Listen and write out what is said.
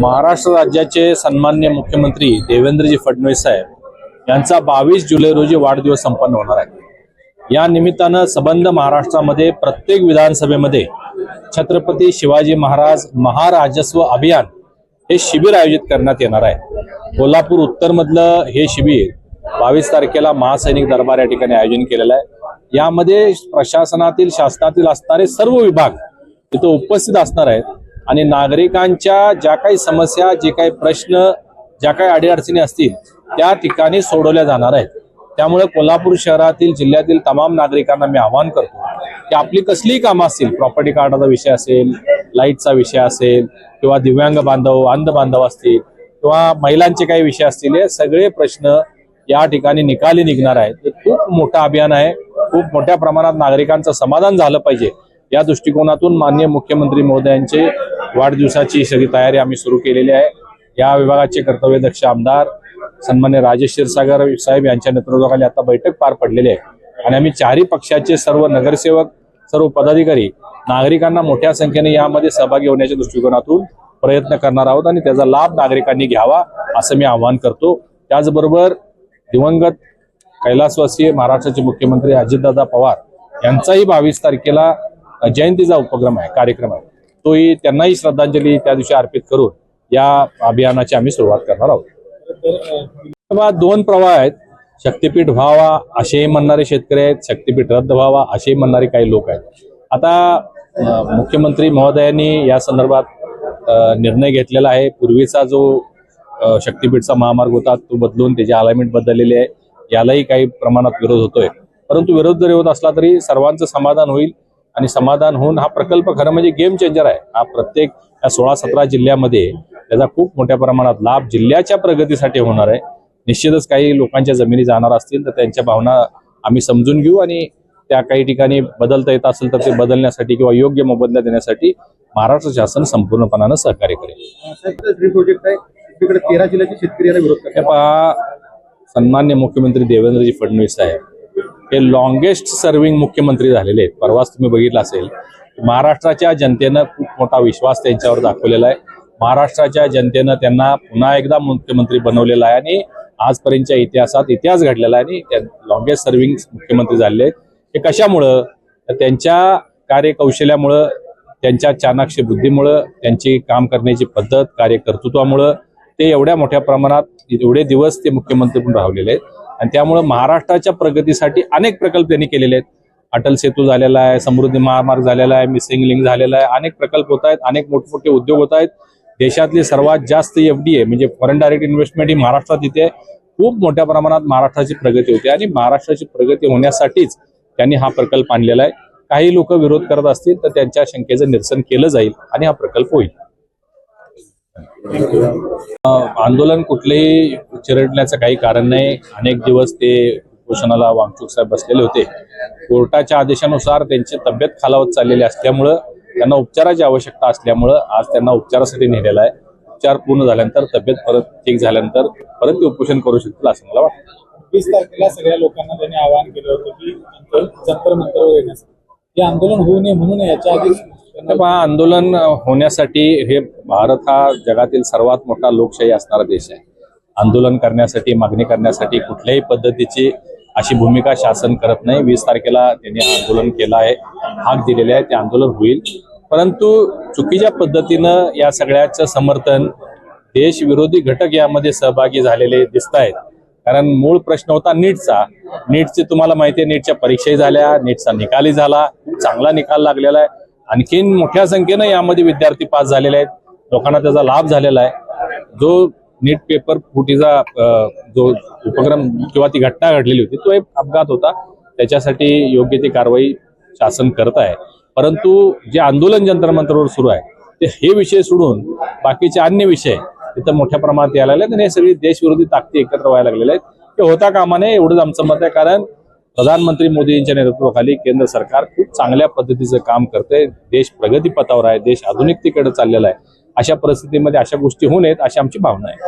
महाराष्ट्र राज्याचे सन्माननीय मुख्यमंत्री देवेंद्रजी फडणवीस साहेब यांचा 22 जुलै रोजी वाढदिवस संपन्न होणार आहे। या निमित्तानं सबंध महाराष्ट्रामध्ये प्रत्येक विधानसभेमध्ये छत्रपती शिवाजी महाराज महाराजस्व अभियान हे शिबिर आयोजित करण्यात येणार आहे। कोल्हापूर उत्तर मधलं हे शिबिर 22 तारखेला महासैनिक दरबार या ठिकाणी आयोजन केलेलं आहे। यामध्ये प्रशासनातील शासनातील असणारे सर्व विभाग तिथे उपस्थित असणार आहेत आणि नागरिकांच्या ज्या काही समस्या, जे काही प्रश्न, ज्या काही अडीअडचणी असतील त्या ठिकाणी सोडवल्या जाणार आहेत। त्यामुळे कोल्हापूर शहरातील जिल्ह्यातील तमाम नागरिकांना मी आवाहन करतो की आपली कसलीही कामं असतील, प्रॉपर्टी कार्डाचा विषय असेल, लाईटचा विषय असेल किंवा दिव्यांग बांधव, अंध बांधव असतील किंवा महिलांचे काही विषय असतील, हे सगळे प्रश्न या ठिकाणी निकाली निघणार आहेत। हे खूप मोठं अभियान आहे। खूप मोठ्या प्रमाणात नागरिकांचं समाधान झालं पाहिजे या दृष्टिकोनातून माननीय मुख्यमंत्री महोदयांचे वाढदिवसाची सगळी तयारी आम्ही सुरू केलेली आहे। या विभागाचे कर्तव्यदक्ष आमदार सन्मान्य राजेश क्षीरसागर साहेब यांच्या नेतृत्वाखाली आता बैठक पार पडलेली आहे आणि आम्ही चारही पक्षाचे सर्व नगरसेवक, सर्व पदाधिकारी नागरिकांना मोठ्या संख्येने यामध्ये सहभागी होण्याच्या दृष्टिकोनातून प्रयत्न करणार आहोत आणि त्याचा लाभ नागरिकांनी घ्यावा असं मी आवाहन करतो। त्याचबरोबर दिवंगत कैलासवासी महाराष्ट्राचे मुख्यमंत्री अजितदादा पवार यांचाही 22 तारखेला जयंतीचा उपक्रम आहे, कार्यक्रम आहे, तोही त्यांनाही श्रद्धांजली त्या दिवशी अर्पित करून या अभियानाची आम्ही सुरुवात करणार आहोत। दोन प्रवाह आहेत, शक्तीपीठ व्हावा असेही म्हणणारे शेतकरी आहेत, शक्तीपीठ रद्द व्हावा असेही म्हणणारे काही लोक आहेत। आता मुख्यमंत्री महोदयांनी या संदर्भात निर्णय घेतलेला आहे। पूर्वीचा जो शक्तीपीठचा महामार्ग होता तो बदलून त्याची अलाइनमेंट बदललेली आहे। यालाही काही प्रमाणात विरोध होतोय, परंतु विरोध जरी होत असला तरी सर्वांचं समाधान होईल आणि समाधान होऊन हा प्रकल्प खरं म्हणजे गेम चेंजर आहे। हा प्रत्येक 16-17 जिल्ह्यामध्ये त्याचा खूप मोठ्या प्रमाणात लाभ जिल्ह्याच्या प्रगतीसाठी होणार आहे। निश्चितच काही लोकांच्या जमिनी जाणार असतील तर त्यांच्या भावना आम्ही समजून घेऊ आणि त्या काही ठिकाणी बदलता येत असेल तर ते बदलण्यासाठी किंवा योग्य मोबदला देण्यासाठी महाराष्ट्र शासन संपूर्णपणाने सहकार्य करेल। प्रोजेक्ट आहे, तिकडे 13 जिल्ह्याचे शेतकरी याला विरोध करतात। पहा, सन्मान्य मुख्यमंत्री देवेंद्रजी फडणवीस साहेब हे लॉंगेस्ट सर्व्हिंग मुख्यमंत्री झालेले आहेत। परवाच तुम्ही बघितलं असेल, महाराष्ट्राच्या जनतेनं खूप मोठा विश्वास त्यांच्यावर दाखवलेला आहे। महाराष्ट्राच्या जनतेनं त्यांना पुन्हा एकदा मुख्यमंत्री बनवलेला आहे आणि आजपर्यंतच्या इतिहासात इतिहास घडलेला आहे आणि त्या लॉंगेस्ट सर्व्हिंग मुख्यमंत्री झालेले आहेत। हे कशामुळं? तर त्यांच्या कार्यकौशल्यामुळं, त्यांच्या चाणाक्ष बुद्धीमुळं, त्यांची काम करण्याची पद्धत, कार्यकर्तृत्वामुळं ते एवढ्या मोठ्या प्रमाणात एवढे दिवस ते मुख्यमंत्री पण राहिलेले आहेत आणि त्यामुळे महाराष्ट्राच्या प्रगतीसाठी अनेक प्रकल्प त्यांनी केलेले आहेत। अटल सेतू झालेला आहे, समृद्धी महामार्ग झालेला आहे, मिसिंग लिंक झालेला आहे, अनेक प्रकल्प होत आहेत, अनेक मोठमोठे उद्योग होत आहेत। देशातली सर्वात जास्त FDI म्हणजे फॉरेन डायरेक्ट इन्व्हेस्टमेंट ही महाराष्ट्रात येते। खूप मोठ्या प्रमाणात महाराष्ट्राची प्रगती होते आणि महाराष्ट्राची प्रगती होण्यासाठीच त्यांनी हा प्रकल्प आणलेला आहे। काही लोक विरोध करत असतील तर त्यांच्या शंकेचं निरसन केलं जाईल आणि हा प्रकल्प होईल। आंदोलन कुठलेही चिरडण्याचं काही कारण नाही। अनेक दिवस ते उपोषणाला वांगचूक साहेब बसलेले होते। कोर्टाच्या आदेशानुसार त्यांची तब्येत खालावत चाललेली असल्यामुळं, त्यांना उपचाराची आवश्यकता असल्यामुळं आज त्यांना उपचारासाठी नेलेला आहे। उपचार पूर्ण झाल्यानंतर, तब्येत परत ठीक झाल्यानंतर परत ते उपोषण करू शकतील असं मला वाटतं। 20 तारखेला सगळ्या लोकांना त्यांनी आवाहन केलं होतं की जंतर मंतरवर येण्यासाठी, हे आंदोलन होऊ नये म्हणून याच्या आधी आंदोलन होण्यासाठी, हे भारत हा जगातील सर्वात मोठा लोकशाही असणारा देश आहे। आंदोलन करण्यासाठी, मागणी करण्यासाठी कुठल्याही पद्धतीची अशी भूमिका शासन करत नाही। 20 तारखेला त्यांनी आंदोलन केलं आहे, हाक दिलेले आहे, ते आंदोलन होईल। परंतु चुकीच्या पद्धतीनं या सगळ्याचं समर्थन देश विरोधी घटक यामध्ये सहभागी झालेले दिसत आहेत। कारण मूळ प्रश्न होता नीटचे तुम्हाला माहिती आहे, नीटच्या परीक्षाही झाल्या, नीटचा निकालही झाला, खूप चांगला निकाल लागलेला आहे। आणखीन मोठ्या संख्येनं यामध्ये विद्यार्थी पास झालेले आहेत, लोकांना त्याचा लाभ झालेला आहे। जो नीट पेपर फुटीचा जो उपक्रम किंवा ती घटना घडलेली होती तो एक अपघात होता, त्याच्यासाठी योग्य ती कारवाई शासन करत आहे। परंतु जे आंदोलन जंतर मंतरवर सुरू आहे ते हे विषय सोडून बाकीचे अन्य विषय तिथं मोठ्या प्रमाणात यायला लागले आणि हे सगळी देशविरोधी ताकदी एकत्र व्हायला लागलेल्या आहेत। ते होता कामा नये एवढंच आमचं मत आहे। कारण प्रधानमंत्री मोदी यांच्या नेतृत्वाखाली केंद्र सरकार खूप चांगल्या पद्धतीचं काम करतंय। देश प्रगतीपथावर आहे, देश आधुनिकतेकडे चाललेला आहे। अशा परिस्थितीमध्ये अशा गोष्टी होऊ नयेत अशी आमची भावना आहे।